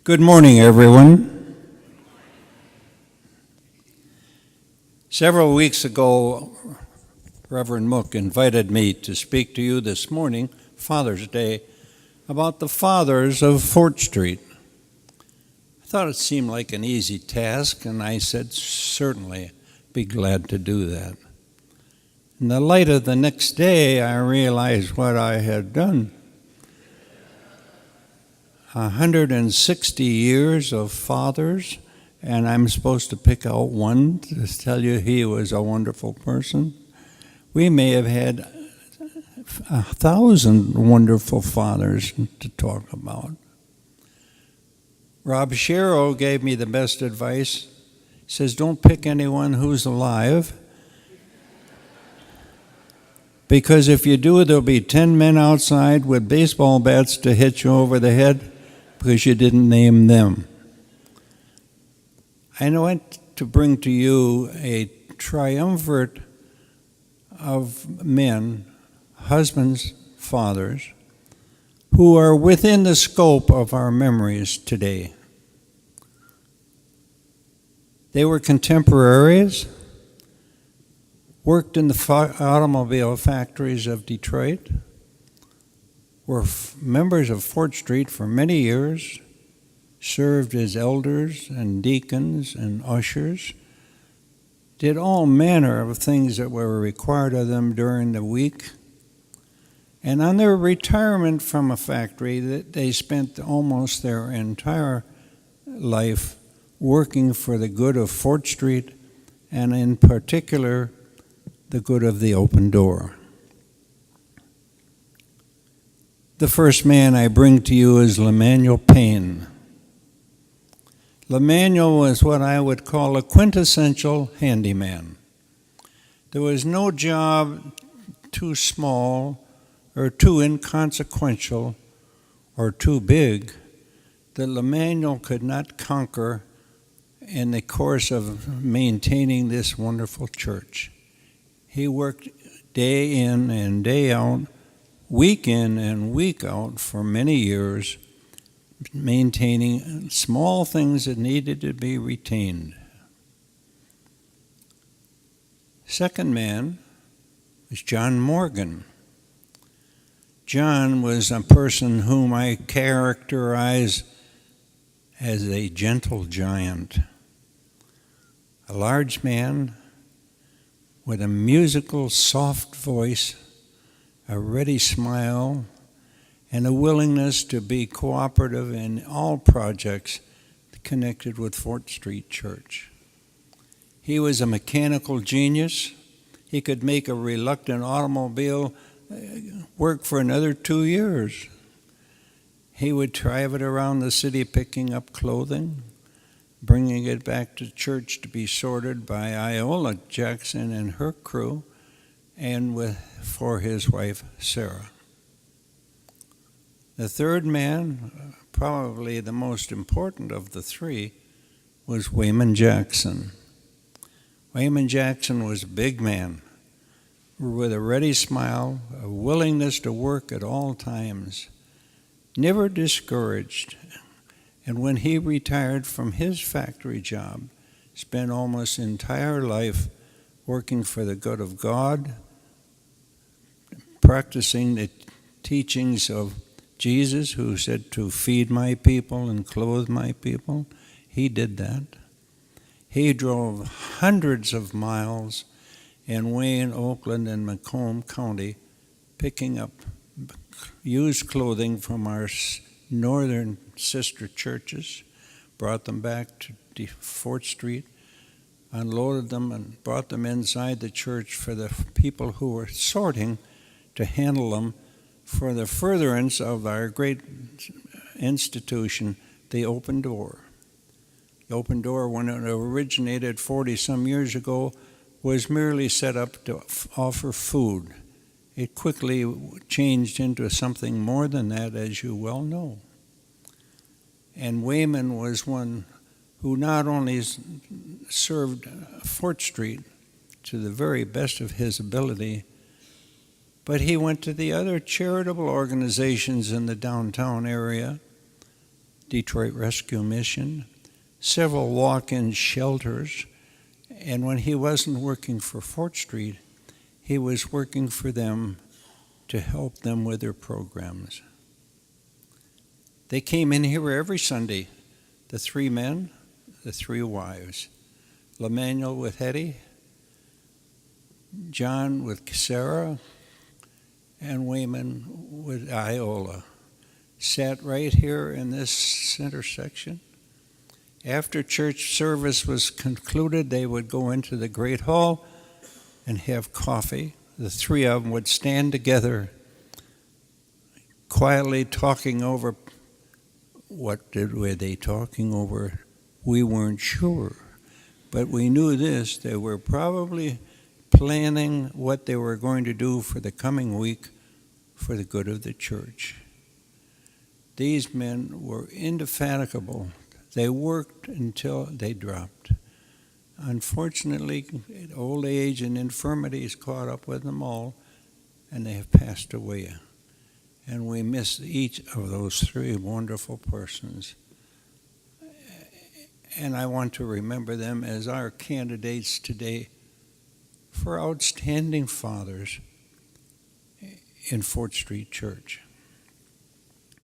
Good morning, everyone. Several weeks ago, Reverend Mook invited me to speak to you this morning, Father's Day, about the fathers of Fort Street. I thought it seemed like an easy task, and I said, certainly, be glad to do that. In the light of the next day, I realized what I had done. 160 years of fathers, and I'm supposed to pick out one to tell you he was a wonderful person. We may have had 1,000 wonderful fathers to talk about. Rob Sherrill gave me the best advice. He says, don't pick anyone who's alive, because if you do, there'll be 10 men outside with baseball bats to hit you over the head because you didn't name them. I want to bring to you a triumvirate of men, husbands, fathers, who are within the scope of our memories today. They were contemporaries, worked in the automobile factories of Detroit, were members of Fort Street for many years, served as elders and deacons and ushers, did all manner of things that were required of them during the week. And on their retirement from a factory, they spent almost their entire life working for the good of Fort Street, and in particular, the good of the open door. The first man I bring to you is Lemuel Payne. Lemuel was what I would call a quintessential handyman. There was no job too small or too inconsequential or too big that Lemuel could not conquer in the course of maintaining this wonderful church. He worked day in and day out, week in and week out for many years, maintaining small things that needed to be retained. Second man was John Morgan. John was a person whom I characterize as a gentle giant, a large man with a musical, soft voice, a ready smile, and a willingness to be cooperative in all projects connected with Fort Street Church. He was a mechanical genius. He could make a reluctant automobile work for another 2 years. He would drive it around the city picking up clothing, bringing it back to church to be sorted by Iola Jackson and her crew, and for his wife, Sarah. The third man, probably the most important of the three, was Wayman Jackson. Wayman Jackson was a big man with a ready smile, a willingness to work at all times, never discouraged. And when he retired from his factory job, spent almost his entire life working for the good of God, practicing the teachings of Jesus, who said to feed my people and clothe my people. He did that. He drove hundreds of miles in Wayne, Oakland, and Macomb County, picking up used clothing from our northern sister churches, brought them back to Fort Street, unloaded them, and brought them inside the church for the people who were sorting to handle them for the furtherance of our great institution, the open door. The open door, when it originated 40-some years ago, was merely set up to offer food. It quickly changed into something more than that, as you well know. And Wayman was one who not only served Fort Street to the very best of his ability, but he went to the other charitable organizations in the downtown area Detroit Rescue Mission, several walk-in shelters, and when he wasn't working for Fort Street, he was working for them to help them with their programs. They came in here every Sunday, the 3 men, the 3 wives, Lemanuel with Hetty, John with Sarah, and Wayman with Iola. Sat right here in this center section. After church service was concluded, they would go into the Great Hall and have coffee. The 3 of them would stand together, quietly talking over. What were they talking over? We weren't sure. But we knew this, they were probably planning what they were going to do for the coming week for the good of the church. These men were indefatigable. They worked until they dropped. Unfortunately, old age and infirmities caught up with them all, and they have passed away. And we miss each of those 3 wonderful persons. And I want to remember them as our candidates today for outstanding fathers in Fort Street Church.